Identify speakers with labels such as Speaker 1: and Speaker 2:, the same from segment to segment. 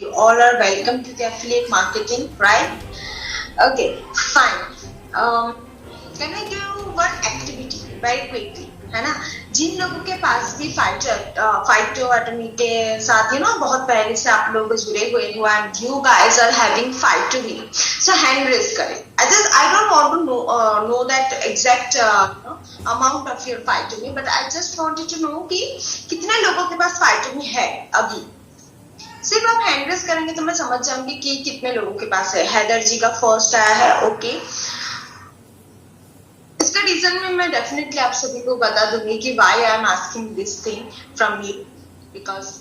Speaker 1: You all are welcome to the affiliate marketing, right? Okay, fine. Can I do one activity very quickly? है ना? जिन लोगों के पास भी phyto एटमी के साथ बहुत पहले से आप लोग जुड़े हुए हो and you guys are having phyto भी, so hand raise करें. I don't want to know that exact amount of your phyto में, but I just wanted to know कि कितने लोगों के पास फाइटो में है अभी. सिर्फ आप हैंड रेस करेंगे तो मैं समझ जाऊंगी कि कितने लोगों के पास है. हैदर जी का फर्स्ट आया है. ओके, इसका रीजन में मैं डेफिनेटली आप सभी को बता दूंगी कि why I am asking this thing from you, because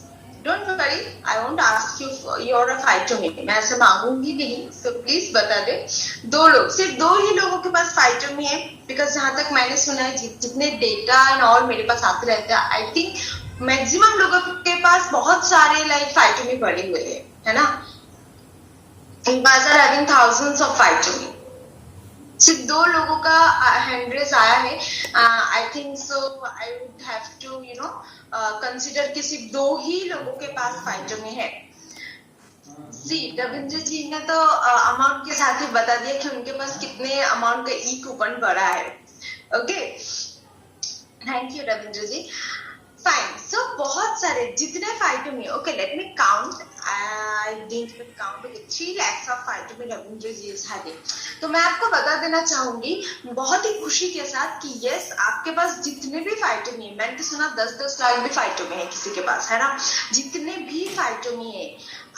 Speaker 1: don't worry, I won't ask you your phyto में, मैं ऐसे मांगूंगी नहीं. तो प्लीज बता दे. सिर्फ दो ही लोगों के पास फाइटो में है, बिकॉज जहां तक मैंने सुना है जितने डेटा एंड ऑल मेरे पास आते रहते हैं, आई थिंक मैक्सिमम लोगों के पास बहुत सारे फाइटो में पड़े हुए हैं, है ना. You guys are having thousands of फाइटो में. सिर्फ दो लोगों का हैंड रेस आया है. I think so I would have to consider कि सिर्फ दो ही लोगों के पास फाइटो में है. रविंद्र जी ने तो अमाउंट के साथ ही बता दिया कि उनके पास कितने अमाउंट का ई कूपन पड़ा है. Okay, thank you Ravindra ji. Fine. So बहुत सारे जितने फाइटो में, okay let me count. I didn't count. 3 lakhs of फाइटो में रविंद्र जी इज हैविंग. तो मैं आपको बता देना चाहूंगी बहुत ही खुशी के साथ कि यस, आपके पास जितने भी फाइटो में, मैंने तो सुना 10-10 लाख भी फाइटो में है किसी के पास, है ना. जितने भी फाइटो में है,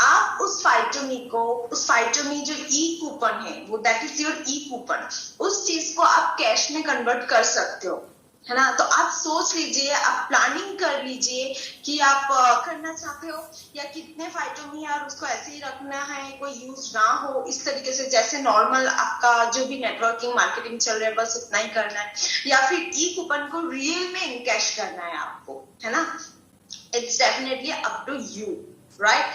Speaker 1: आप उस फाइटो में जो ई कूपन है, वो that is your E coupon, उस चीज को आप कैश में कन्वर्ट कर सकते हो, है ना. तो आप सोच लीजिए, आप प्लानिंग कर लीजिए कि आप करना चाहते हो या कितने फाइटो में, और उसको ऐसे ही रखना है, कोई यूज ना हो इस तरीके से, जैसे नॉर्मल आपका जो भी नेटवर्किंग मार्केटिंग चल रहा है बस उतना ही करना है, या फिर ई कूपन को रियल में इनकैश करना है आपको, है ना. It's definitely up to you, right.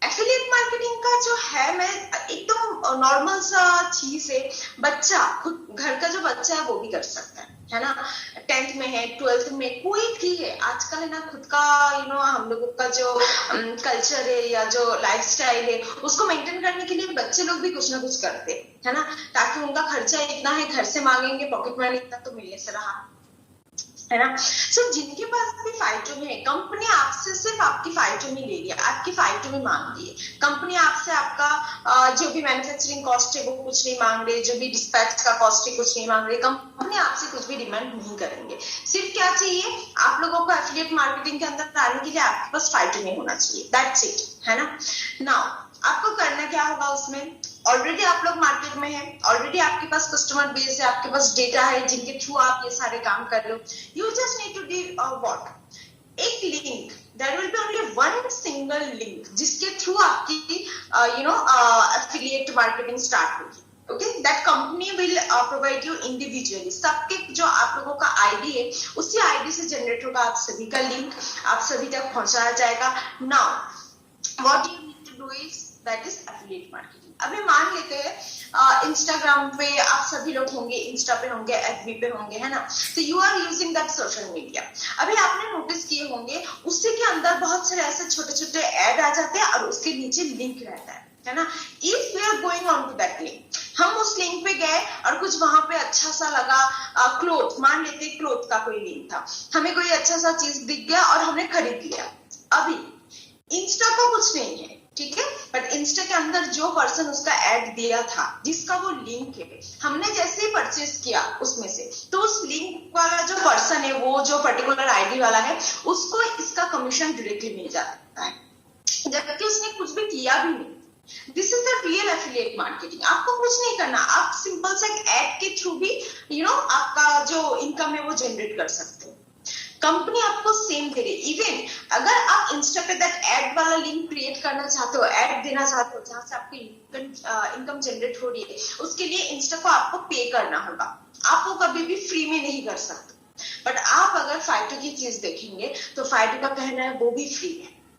Speaker 1: Affiliate marketing का जो है, मैं एकदम नॉर्मल सा चीज है. बच्चा खुद घर का जो बच्चा है वो भी कर सकता है ना. 10th में है, 12th में, कोई भी है. आजकल है ना, खुद का हम लोगों का जो कल्चर है या जो लाइफस्टाइल है, उसको मेंटेन करने के लिए बच्चे लोग भी कुछ ना कुछ करते हैं, है ना, ताकि उनका खर्चा इतना है, घर से मांगेंगे, पॉकेट मनी इतना तो मिलने से रहा, है ना. सो जिनके पास भी फाइटो में है, कंपनी आपसे सिर्फ आपकी फाइटो में ले लिया, आपकी फाइटो में मांग रही है. कंपनी आपसे आपका जो भी मैन्युफैक्चरिंग कॉस्ट है वो कुछ नहीं मांग रही, जो भी डिस्पैच का कॉस्ट है कुछ नहीं मांग रही. कंपनी आपसे कुछ भी डिमांड नहीं करेंगे. सिर्फ क्या चाहिए आप लोगों को एफिलिएट मार्केटिंग के अंदर आने के लिए, आपके पास फाइटो में होना चाहिए. दैट्स इट, है ना. नाउ आपको करना क्या होगा उसमें. ऑलरेडी आप लोग मार्केट में हैं, ऑलरेडी आपके पास कस्टमर बेस है, आपके पास डेटा है जिनके थ्रू आप ये सारे काम कर रहे हो. You just need to do what, एक link. There will be only one single link जिसके थ्रू आपकी एफिलिएट मार्केटिंग स्टार्ट होगी. Okay, that company will provide you individually. सबके जो आप लोगों का आईडी है, उसी आईडी से जनरेट होगा आप सभी का लिंक, आप सभी तक पहुंचाया जाएगा. Now what you need to do is that is affiliate marketing. अभी मान लेते हैं इंस्टाग्राम पे आप सभी लोग होंगे, इंस्टा पे होंगे, एफबी पे होंगे, है ना. तो you are using that social media. अभी आपने नोटिस किए होंगे उसी के अंदर बहुत सारे ऐसे छोटे छोटे ऐड आ जाते हैं और उसके नीचे लिंक रहता है ना. If we are going on to that link, हम उस लिंक पे गए और कुछ वहां पे अच्छा सा लगा, क्लोथ, मान लेते क्लोथ का कोई लिंक था, हमें कोई अच्छा सा चीज दिख गया और हमने खरीद लिया. अभी इंस्टा का कुछ नहीं है, ठीक है, बट इंस्टा के अंदर जो पर्सन उसका ऐड दिया था, जिसका वो लिंक है, हमने जैसे ही परचेस किया उसमें से, तो उस लिंक वाला जो पर्सन है, वो जो पर्टिकुलर आईडी वाला है, उसको इसका कमीशन डायरेक्टली मिल जाता है, जबकि उसने कुछ भी किया भी नहीं. This is the real affiliate marketing. आपको कुछ नहीं करना, आप सिंपल से एक ऐड के थ्रू भी आपका जो इनकम है वो जनरेट कर सकते हो. कंपनी आपको सेम दे रही. इवन अगर आप इंस्टा पे दैट ऐड वाला लिंक क्रिएट करना चाहते हो, ऐड देना चाहते हो जहां से आपकी इनकम जनरेट हो रही है, उसके लिए इंस्टा को आपको पे करना होगा. आप वो कभी भी फ्री में नहीं कर सकते. बट आप अगर फाइटो की चीज देखेंगे तो फाइटो का कहना है वो भी फ्री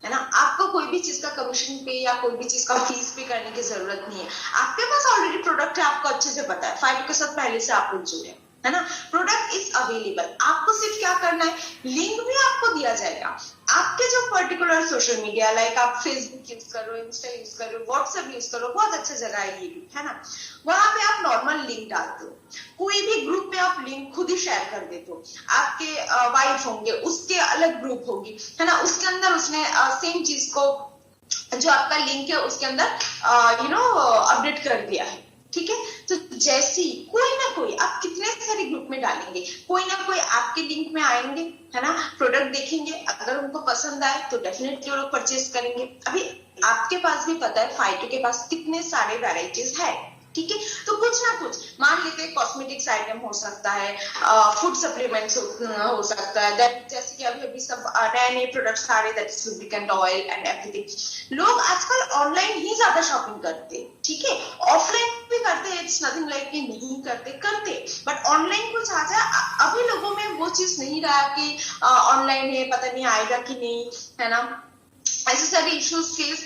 Speaker 1: है ना. आपको कोई भी चीज का कमीशन पे या कोई भी चीज का फीस पे करने की जरूरत नहीं है. आपके पास ऑलरेडी प्रोडक्ट है, आपको अच्छे से पता है. फाइटो के साथ पहले से आप लोग जुड़े, है ना। प्रोडक्ट इज अवेलेबल, आपको सिर्फ क्या करना है, लिंक भी आपको दिया जाएगा। आपके जो पर्टिकुलर सोशल मीडिया, लाइक आप फेसबुक यूज कर रहे हो, इंस्टा यूज कर रहे हो, व्हाट्सएप यूज कर रहे हो, बहुत अच्छा जगह है ये भी, है ना। वहां पे आप नॉर्मल लिंक डालते हो, कोई भी ग्रुप में आप लिंक खुद ही शेयर कर देते हो। आपके वाइफ होंगे, उसके अलग ग्रुप होगी, है ना, उसके अंदर उसने सेम चीज को, जो आपका लिंक है उसके अंदर अपडेट कर दिया है, ठीक है। तो जैसे कोई ना कोई, आप कितने सारे ग्रुप में डालेंगे, कोई ना कोई आपके लिंक में आएंगे, है ना, प्रोडक्ट देखेंगे, अगर उनको पसंद आए तो डेफिनेटली वो लोग परचेज करेंगे। अभी आपके पास भी पता है फाइटो के पास कितने सारे वैरायटीज है, ठीक है। तो कुछ ना कुछ, मान लेते हैं कॉस्मेटिक्स आइटम हो सकता है, फूड सप्लीमेंट्स हो सकता है, दैट जैसे कि अभी अभी सब नए नए प्रोडक्ट्स आ रहे, that is lubricant oil and everything. लोग आजकल ऑनलाइन ही ज्यादा शॉपिंग करते हैं, ठीक है, ऑफलाइन भी करते हैं, इट्स नथिंग लाइक कि नहीं करते, बट ऑनलाइन कुछ आ जाए, अभी लोगों में वो चीज नहीं रहा कि ऑनलाइन है, पता नहीं आएगा कि नहीं, है ना, ऐसे सारे इश्यूज फेस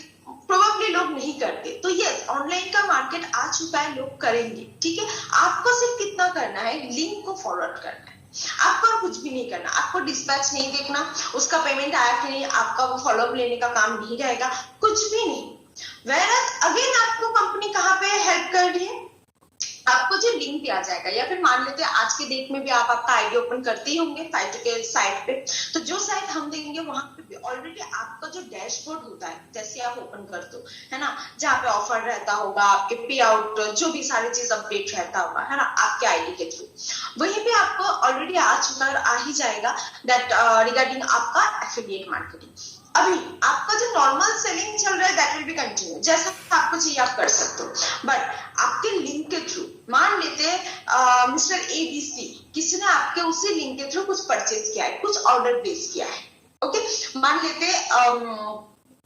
Speaker 1: प्रोबेबली लोग नहीं करते। तो यस, ऑनलाइन का मार्केट आ चुका है, लोग करेंगे, ठीक है। आपको सिर्फ कितना करना है, लिंक को फॉरवर्ड करना है, आपको कुछ भी नहीं करना, आपको डिस्पैच नहीं देखना, उसका पेमेंट आया कि नहीं, आपका वो फॉलोअप लेने का काम नहीं रहेगा, कुछ भी नहीं। वेयरएज अगेन आपको कंपनी कहाँ पे हेल्प कर रही है, आपको जो लिंक दिया जाएगा, या फिर मान लेते हैं आज के डेट में भी आप आपका आईडी ओपन करते ही होंगे फाइटो के साइट पे, तो जो साइट हम देंगे वहां पे ऑलरेडी आपका जो डैशबोर्ड होता है, जैसे आप ओपन करते हो, है ना, जहाँ पे ऑफर रहता होगा, आपके पे आउट, जो भी सारी चीज अपडेट रहता होगा, है ना, आपके आईडी के थ्रू, वहीं पे आपको ऑलरेडी आ चुका, आ ही जाएगा दैट रिगार्डिंग आपका एफिलिएट मार्केटिंग। अभी आपका जो नॉर्मल सेलिंग चल रहा है दैट विल बी कंटिन्यू, जैसा आपको चाहिए आप कर सकते हो, बट आपके लिंक के थ्रू, मान लेते मिस्टर एबीसी, किसी ने आपके उसी लिंक के थ्रू कुछ परचेज किया है, कुछ ऑर्डर प्लेस किया है, ओके, मान लेते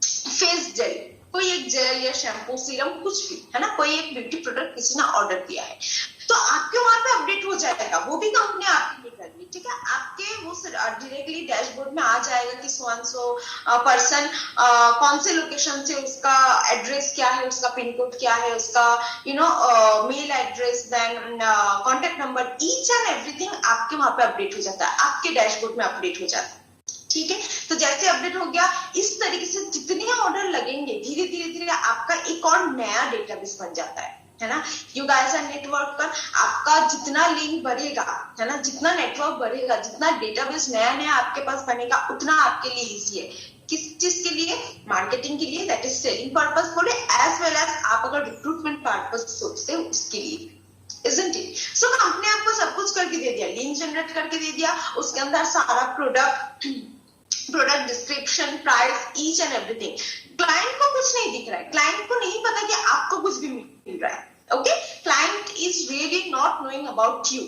Speaker 1: फेस जेल, कोई एक जेल या शैम्पू सीरम कुछ भी, है ना, कोई एक ब्यूटी प्रोडक्ट किसी ने ऑर्डर किया है, तो आपके वहां पे अपडेट हो जाएगा, वो भी कंपनी आपके लिए कर रही है, ठीक है, आपके वो डायरेक्टली डैशबोर्ड में आ जाएगा कि सो पर्सन कौन से लोकेशन से, उसका एड्रेस क्या है, उसका पिन कोड क्या है, उसका mail address, then contact number, each and everything आपके वहां पे अपडेट हो जाता है, आपके डैशबोर्ड में अपडेट हो जाता है, ठीक है। तो जैसे अपडेट हो गया, इस तरीके से जितने ऑर्डर लगेंगे, धीरे धीरे आपका एक और नया डेटाबेस बन जाता है ना। यू गाइस आर नेटवर्क पर आपका जितना लिंक बढ़ेगा, है ना, जितना नेटवर्क बढ़ेगा, जितना डेटाबेस नया नया आपके पास बनेगा, उतना आपके लिए इजी है। किस चीज के लिए, मार्केटिंग के लिए, दैट इज सेलिंग पर्पस बोले, एज वेल एज आप अगर रिक्रूटमेंट पर्पस सोचते हो उसके लिए, isn't it? So कंपनी आपको सब कुछ करके दे दिया, लिंक जनरेट करके दे दिया, उसके अंदर सारा product description, price, each and everything. Client को कुछ नहीं दिख रहा है, क्लाइंट को नहीं पता कि आपको कुछ भी मिल रहा है, okay, client is really not knowing about you,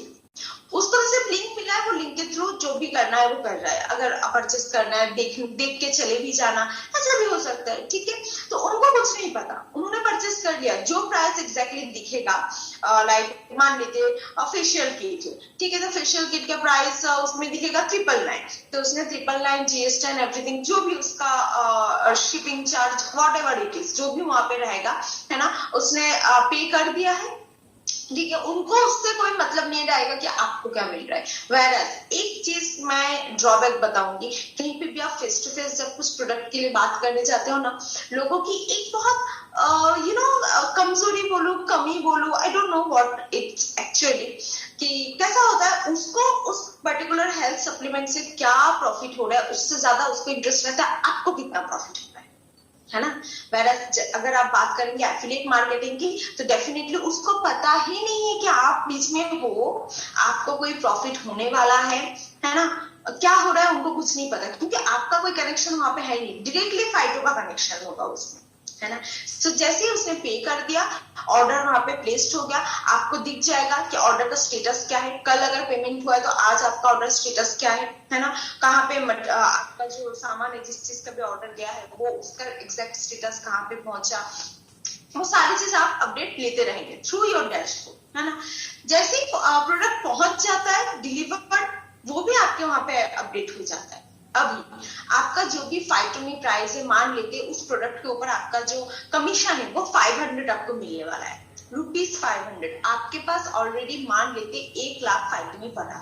Speaker 1: उसको सिर्फ लिंक मिला है, वो लिंक के थ्रू जो भी करना है वो कर रहा है, अगर परचेस करना है, देख के चले भी जाना, ऐसा भी हो सकता है, ठीक है। तो उनको कुछ नहीं पता, उन्होंने परचेस कर लिया, जो प्राइस एग्जैक्टली दिखेगा, लाइक मान लेते फेशियल किट, ठीक है, तो फेशियल किट का प्राइस उसमें दिखेगा 999, तो उसने 999 जीएसटी एंड एवरीथिंग, जो भी उसका shipping charge what ever it is, जो भी वहां पे रहेगा, है ना, उसने पे कर दिया है, ठीक है, उनको उससे कोई मतलब नहीं रहेगा कि आपको क्या मिल रहा है। Whereas, एक चीज मैं ड्रॉबैक बताऊंगी, कहीं पे भी आप फेस टू फेस जब कुछ प्रोडक्ट के लिए बात करने जाते हो ना, लोगों की एक बहुत कमजोरी बोलो, कमी बोलो, I don't know what it's actually, कि कैसा होता है, उसको उस पर्टिकुलर हेल्थ सप्लीमेंट से क्या प्रॉफिट हो रहा है, उससे ज्यादा उसको इंटरेस्ट रहता है आपको कितना प्रॉफिट हो रहा है ना। Whereas, अगर आप बात करेंगे एफिलिएट मार्केटिंग की, तो डेफिनेटली उसको पता ही नहीं है कि आप बीच में हो, आपको कोई प्रॉफिट होने वाला है ना, क्या हो रहा है उनको कुछ नहीं पता, क्योंकि आपका कोई कनेक्शन वहां पे है नहीं, डायरेक्टली फाइटो का कनेक्शन होगा उसमें, है ना। सो जैसे ही उसने पे कर दिया, ऑर्डर वहां पे प्लेस्ड हो गया, आपको दिख जाएगा कि ऑर्डर का स्टेटस क्या है, कल अगर पेमेंट हुआ है तो आज आपका ऑर्डर स्टेटस क्या है ना, कहाँ पे आपका जो सामान है, जिस चीज का भी ऑर्डर गया है, वो उसका एग्जैक्ट स्टेटस कहाँ पे पहुंचा, वो सारी चीज आप अपडेट लेते रहेंगे थ्रू योर डैशबोर्ड, है ना। जैसे ही प्रोडक्ट पहुंच जाता है डिलीवर्ड, वो भी आपके वहां पे अपडेट हो जाता है। अभी आपका जो भी फाइटो में प्राइस है, मान लेते उस प्रोडक्ट के ऊपर आपका जो कमीशन है वो 500 आपको मिलने वाला है, ₹500 आपके पास ऑलरेडी मान लेते 1,00,000 फाइटो में पड़ा,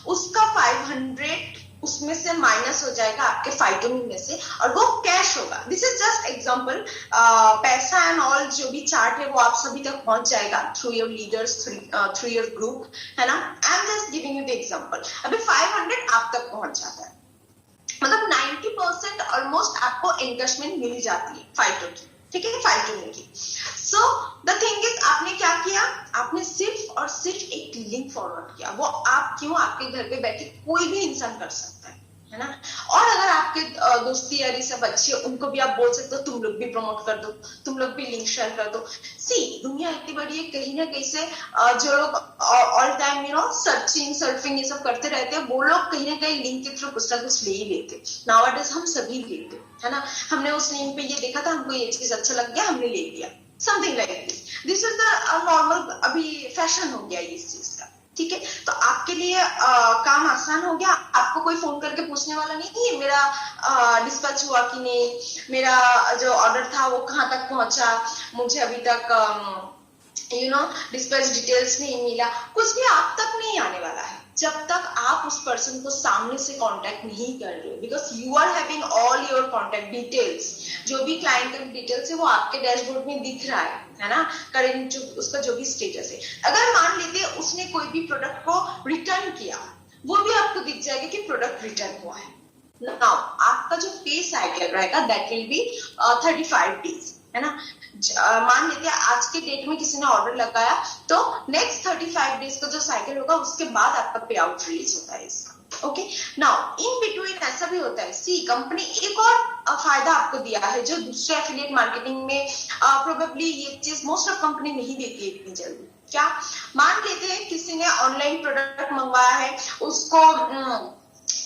Speaker 1: उसका 500 उसमें से माइनस हो जाएगा आपके फाइटो में से, और वो कैश होगा। This is just example. पैसा एंड ऑल जो भी चार्ट है वो आप सभी तक पहुंच जाएगा through your leaders, through your group, है ना। I am just giving you the example. अभी 500 आप तक पहुंच जाता है, मतलब 90% ऑलमोस्ट आपको एनकैशमेंट मिल जाती है फाइटो की, ठीक है, फाइटो की। सो द थिंग इज, आपने क्या किया, आपने सिर्फ और सिर्फ एक लिंक फॉरवर्ड किया। वो आप क्यों, आपके घर पे बैठे कोई भी इंसान कर सकता है ना। और अगर आपके दोस्ती यारी सब अच्छी है, उनको भी आप बोल सकते हो तुम लोग भी प्रमोट कर दो, तुम लोग भी लिंक शेयर कर दो। सी दुनिया इतनी बड़ी है, कहीं ना कहीं से जो लोग ऑल टाइम सर्चिंग सर्फिंग ये सब करते रहते हैं, वो लोग कहीं ना कहीं लिंक के थ्रू कुछ ना कुछ ले ही लेते। नाउअडेज हम सभी लेते, है ना। हमने उस लिंक पे ये देखा था, हमको ये चीज अच्छा लग गया, हमने ले लिया, something like this. This is the normal, अभी फैशन हो गया इस चीज का, ठीक है। तो आपके लिए काम आसान हो गया, आपको कोई फोन करके पूछने वाला नहीं है मेरा डिस्पैच हुआ कि नहीं, मेरा जो ऑर्डर था वो कहाँ तक पहुंचा, मुझे अभी तक डिस्पैच डिटेल्स नहीं मिला, कुछ भी आप तक नहीं आने वाला है जब तक आप उस पर्सन को सामने से कांटेक्ट नहीं कर रहे हो, because you are having all your contact details. जो भी क्लाइंट का डिटेल्स है वो आपके डैशबोर्ड में दिख रहा है ना, करेंट उसका जो भी स्टेटस है। अगर मान लेते हैं उसने कोई भी प्रोडक्ट को रिटर्न किया, वो भी आपको दिख जाएगा कि प्रोडक्ट रिटर्न हुआ है। नाउ आपका जो पे साइकिल रहेगा दैट विल बी 35 डेज, है ना। मान लेते हैं आज के डेट में किसी ने ऑर्डर लगाया, तो नेक्स्ट 35 डेज का जो साइकिल होगा उसके बाद आपका पे आउट रिलीज होता है इसका। ओके, नाउ इन बिटवीन ऐसा भी होता है, सी कंपनी एक और फायदा आपको दिया है जो दूसरे एफिलिएट मार्केटिंग में प्रोबेबली ये चीज मोस्ट ऑफ कंपनी नहीं देती है इतनी जल्दी। क्या, मान लेते हैं किसी ने ऑनलाइन प्रोडक्ट मंगवाया है, उसको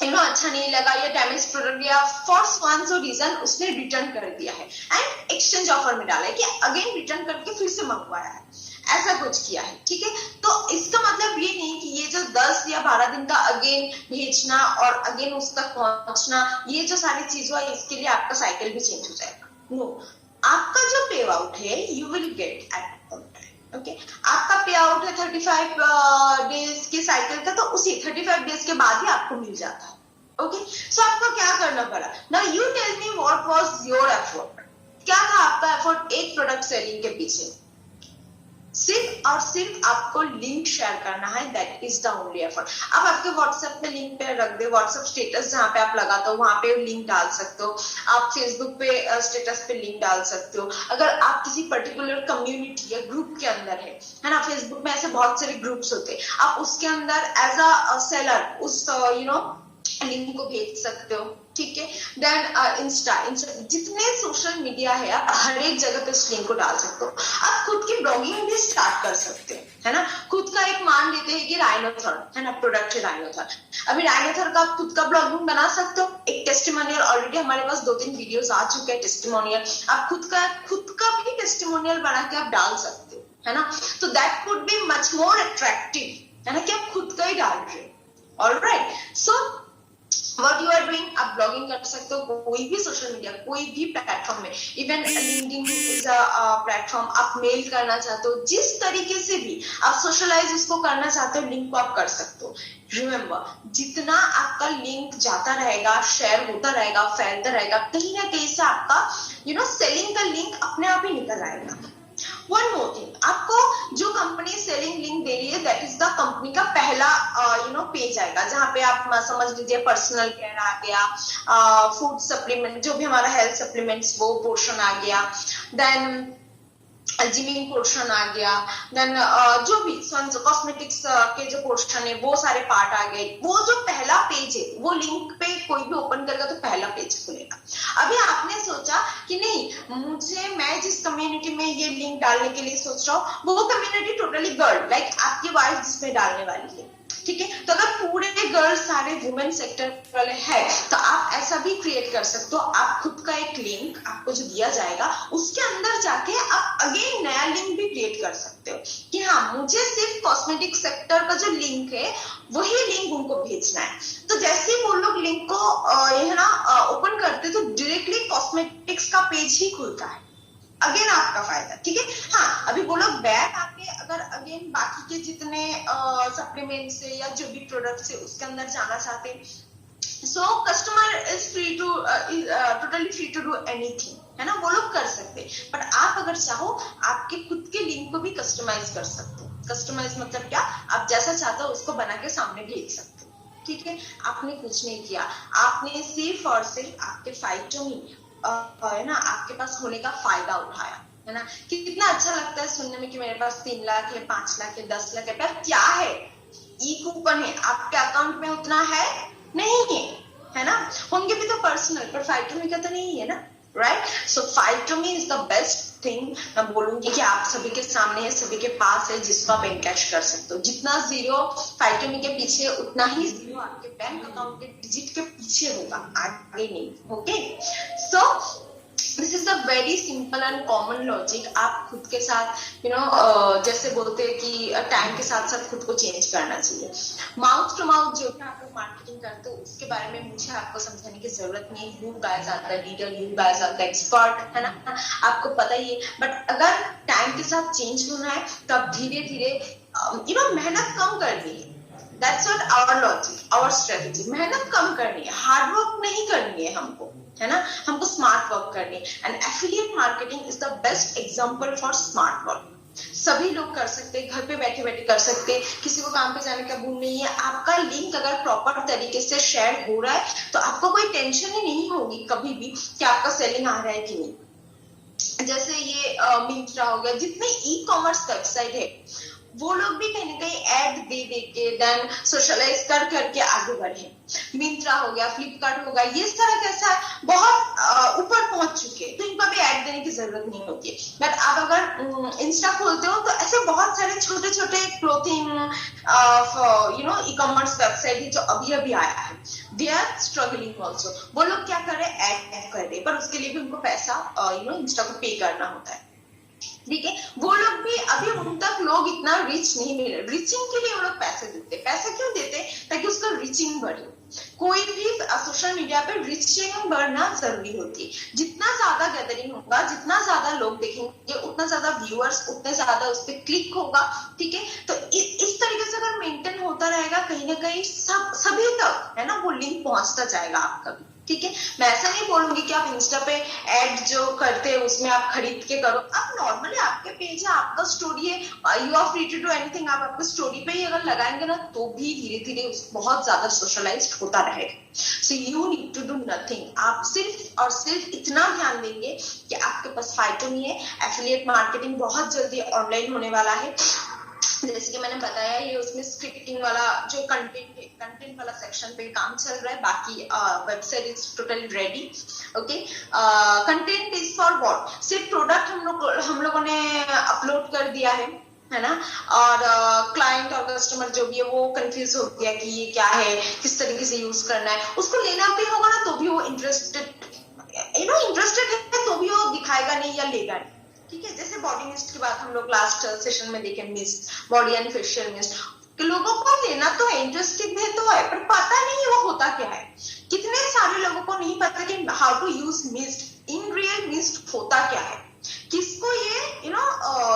Speaker 1: अच्छा नहीं लगा या डैमेज प्रोडक्ट या फॉर वन सो रीजन उसने रिटर्न कर दिया है एंड एक्सचेंज ऑफर में डाला है कि अगेन रिटर्न करके फिर से मंगवाया है, ऐसा कुछ किया है, ठीक है। तो इसका मतलब ये नहीं कि ये जो 10 या 12 दिन का अगेन भेजना और अगेन उस तक पहुंचना, ये जो सारी चीज हुआ इसके लिए आपका साइकिल भी चेंज हो जाएगा। नो, आपका जो पे आउट है you will get at okay. आपका पे आउट है 35 डेज के साइकिल का, तो उसी 35 डेज के बाद ही आपको मिल जाता है। ओके, सो आपको क्या करना पड़ा, now you tell me what was your effort. क्या था आपका एफर्ट एक प्रोडक्ट सेलिंग के पीछे? सिर्फ और सिर्फ आपको लिंक शेयर करना है, that is the only effort. आप आपके व्हाट्सएप पे लिंक पे रख दे, व्हाट्सएप स्टेटस जहां पे आप लगाते हो वहां पे लिंक डाल सकते हो, आप फेसबुक पे स्टेटस पे लिंक डाल सकते हो। अगर आप किसी पर्टिकुलर कम्युनिटी या ग्रुप के अंदर है ना, फेसबुक में ऐसे बहुत सारे ग्रुप्स होते हैं, आप उसके अंदर एज अ सेलर उस लिंक को भेज सकते हो, ठीक है। देन इंस्टा जितने सोशल मीडिया है आप हर एक जगह पे उस लिंक को डाल सकते हो। आप खुद की ब्लॉगिंग भी स्टार्ट कर सकते हो, है ना। खुद का एक मान लेते हैं कि राइनोथर है ना, प्रोडक्ट है राइनोथर। अभी राइनोथर का आप खुद का ब्लॉगिंग बना सकते हो, एक टेस्टिमोनियल ऑलरेडी हमारे पास 2-3 वीडियोस आ चुके हैं टेस्टिमोनियल, आप खुद का भी टेस्टिमोनियल बना के आप डाल सकते हो, है ना। तो that could be much more attractive, है ना, कि आप खुद का ही डाल रहे हो। Alright, so what you are doing, आप ब्लॉगिंग कर सकते हो कोई भी सोशल मीडिया, कोई भी प्लेटफॉर्म में, even LinkedIn is a platform. आप मेल करना चाहते हो, जिस तरीके से भी आप सोशलाइज उसको करना चाहते हो, लिंक को आप कर सकते हो। रिमेम्बर, जितना आपका लिंक जाता रहेगा, शेयर होता रहेगा, फैलता रहेगा, कहीं ना कहीं से आपका सेलिंग का लिंक अपने आप ही निकल आएगा। वन मोर थिंग, आपको जो कंपनी सेलिंग लिंक दे रही है दैट इज द कंपनी का पहला पेज आएगा, जहां पे आप समझ लीजिए पर्सनल केयर आ गया, फूड सप्लीमेंट जो भी हमारा हेल्थ सप्लीमेंट्स वो पोर्शन आ गया, देन जिमिंग पोर्शन आ गया, देन जो भी कॉस्मेटिक्स के जो पोर्शन है वो सारे पार्ट आ गए। वो जो पहला पेज है वो लिंक पे कोई भी ओपन करेगा तो पहला पेज खुलेगा। अभी आपने सोचा कि नहीं, मैं जिस कम्युनिटी में ये लिंक डालने के लिए सोच रहा हूँ वो कम्युनिटी टोटली गर्ल, लाइक आपकी वाइफ जिसमें डालने वाली है, ठीक है। तो अगर पूरे गर्ल्स सारे वुमेन सेक्टर वाले हैं तो आप ऐसा भी क्रिएट कर सकते हो, आप खुद का एक लिंक आपको जो दिया जाएगा उसके अंदर जाके आप अगेन नया लिंक भी क्रिएट कर सकते हो कि हाँ, मुझे सिर्फ कॉस्मेटिक सेक्टर का जो लिंक है वही लिंक उनको भेजना है। तो जैसे ही वो लोग लिंक को ओपन करते तो डायरेक्टली कॉस्मेटिक्स का पेज ही खुलता है। अगेन आपका फायदा, ठीक है। हाँ, अभी वो लोग बैक आके अगर अगेन बाकी के जितने सप्लीमेंट से या जो भी प्रोडक्ट से उसके अंदर जाना चाहते हैं, so customer is free to totally free to do anything, है ना, वो लोग कर सकते। बट आप अगर चाहो आपके खुद के लिंक को भी कस्टमाइज कर सकते हो। कस्टमाइज मतलब क्या, आप जैसा चाहते हो उसको बना के सामने भेज सकते हो, ठीक है। आपने कुछ नहीं किया, आपने सिर्फ और सिर्फ आपके फाइटोमी है ना, आपके पास होने का फायदा उठाया, है ना। कितना अच्छा लगता है सुनने में कि मेरे पास 3 लाख है, 5 लाख है, 10 लाख है। पर क्या है, ई कूपन है, आपके अकाउंट में उतना है नहीं है ना। होंगे भी तो पर्सनल, पर फाइटोमी का तो नहीं है ना, राइट। सो फाइटोमी इज द बेस्ट थिंग। मैं बोलूंगी कि आप सभी के सामने है, सभी के पास है, जिसको आप एनकैश कर सकते हो। जितना जीरो फाइटोमी के पीछे, उतना ही जीरो आपके बैंक अकाउंट के डिजिट के पीछे होगा, आगे नहीं। Okay, so this is a very simple and common logic. आप खुद के साथ जैसे बोलते हैं कि टाइम के साथ साथ खुद को चेंज करना चाहिए। माउथ टू माउथ जो कि आप लोग मार्केटिंग करते हो, उसके बारे में मुझे आपको समझाने की जरूरत नहीं है। You guys are the leader, you guys are the expert, है ना, आपको पता ही है। बट अगर टाइम के साथ चेंज होना है, तब धीरे धीरे मेहनत कम करनी है। That's what our logic, our strategy. मेहनत कम करनी है, हार्ड वर्क नहीं करनी है हमको, है ना, हमको स्मार्ट वर्क करनी है। And affiliate marketing is the best example for smart work. सभी लोग कर सकते हैं, घर पे बैठे बैठे कर सकते हैं, किसी को काम पे जाने का भूल नहीं है। आपका लिंक अगर प्रॉपर तरीके से शेयर हो रहा है, तो आपको कोई टेंशन ही नहीं होगी कभी भी कि आपका सेलिंग आ रहा है कि नहीं। जैसे ये मिंत्रा हो गया, जितने ई कॉमर्स वेबसाइट है, वो लोग भी कहीं ना कहीं ऐड दे दे के देन सोशलाइज कर करके आगे बढ़े। मिंत्रा हो गया, फ्लिपकार्ट हो गया, ये सारा कैसा बहुत ऊपर पहुंच चुके हैं, तो इनको भी ऐड देने की जरूरत नहीं होती है। बट आप अगर इंस्टा खोलते हो, तो ऐसे बहुत सारे छोटे छोटे क्लोथिंग ई कॉमर्स वेबसाइट है जो अभी अभी आया है, दे आर स्ट्रगलिंग ऑल्सो। वो लोग क्या कर रहे हैं, ऐड कर रहे हैं, पर उसके लिए भी उनको पैसा इंस्टा को पे करना होता है, ठीक है। वो लोग भी अभी उन तक लोग इतना रिच नहीं मिले, रिचिंग के लिए वो लोग पैसे देते। पैसे क्यों देते, ताकि उसका रिचिंग बढ़े। कोई भी सोशल मीडिया पे रिचिंग बढ़ना जरूरी होती है। जितना ज्यादा गैदरिंग होगा, जितना ज्यादा लोग देखेंगे, उतना ज्यादा व्यूअर्स, उतने ज्यादा उस पर क्लिक होगा, ठीक है। तो इस तरीके से अगर मेंटेन होता रहेगा, कहीं ना कहीं सभी तक, है ना, वो लिंक पहुंचता जाएगा आपका भी, ठीक है। मैं ऐसा नहीं बोलूंगी कि आप इंस्टा पे एड जो करते हैं उसमें आप खरीद के करो। आप नॉर्मली आपके पेज है, आपका स्टोरी है, you are free to do anything. आप आपके स्टोरी पे ही अगर लगाएंगे ना, तो भी धीरे धीरे बहुत ज्यादा सोशलाइज्ड होता रहेगा। So you need to do nothing. आप सिर्फ और सिर्फ इतना ध्यान देंगे कि आपके पास फाइटोमी है। एफिलिएट मार्केटिंग बहुत जल्दी ऑनलाइन होने वाला है। जैसे कि मैंने बताया, ये उसमें स्क्रिप्टिंग वाला जो कंटेंट वाला सेक्शन पे काम चल रहा है, बाकी website is totally ready. Okay, content is for what, सिर्फ प्रोडक्ट हम लोगों ने अपलोड कर दिया है ना, और क्लाइंट और कस्टमर जो भी है वो कंफ्यूज हो गया कि ये क्या है, किस तरीके से यूज करना है। उसको लेना भी होगा ना, तो भी वो इंटरेस्टेड है, तो भी वो दिखाएगा नहीं या लेगा नहीं, ठीक है। जैसे बॉडी मिस्ट की बात हम लोग लास्ट सेशन में देखे, mist, body and facial mist, लोगों को लेना तो है, इंटरेस्टेड भी तो है, पर पता नहीं वो होता क्या है। कितने सारे लोगों को नहीं पता कि how to use mist, in real mist होता क्या है, किसको ये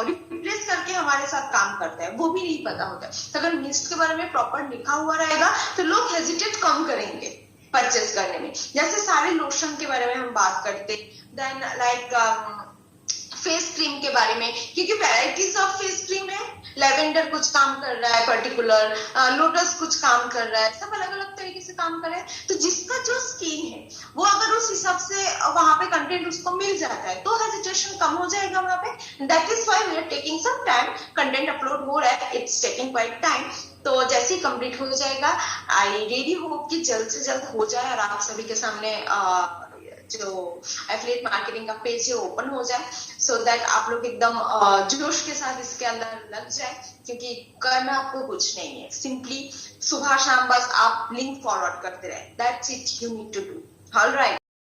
Speaker 1: रिप्लेस करके हमारे साथ काम करता है, वो भी नहीं पता होता है। तो अगर मिस्ट के बारे में प्रॉपर लिखा हुआ रहेगा, तो लोग हेजिटेट कम करेंगे परचेस करने में। जैसे सारे लोशन के बारे में हम बात करते, देन लाइक फेस क्रीम के बारे में, क्योंकि वैराइटीज ऑफ फेस क्रीम है। लेवेंडर कुछ काम कर रहा है पर्टिकुलर, लोटस कुछ काम कर रहा है, सब अलग अलग तरीके से काम कर रहे हैं। तो जिसका जो स्किन है, वो अगर उस हिसाब से वहां पे कंटेंट उसको मिल जाता है, तो हेजिटेशन कम हो जाएगा वहां पे। That is why we are taking some time. Content upload हो रहा है, इट्स टेकिंग क्वाइट टाइम। तो जैसे ही कंप्लीट हो जाएगा, आई रियली होप कि जल्द से जल्द हो जाए और आप सभी के सामने जो एफिलिएट मार्केटिंग का पेज है ओपन हो जाए, सो दैट आप लोग एकदम जोश के साथ इसके अंदर लग जाए। क्योंकि करना आपको कुछ नहीं है, सिंपली सुबह शाम बस आप लिंक फॉरवर्ड करते रहे, that's it, you need to do. Alright.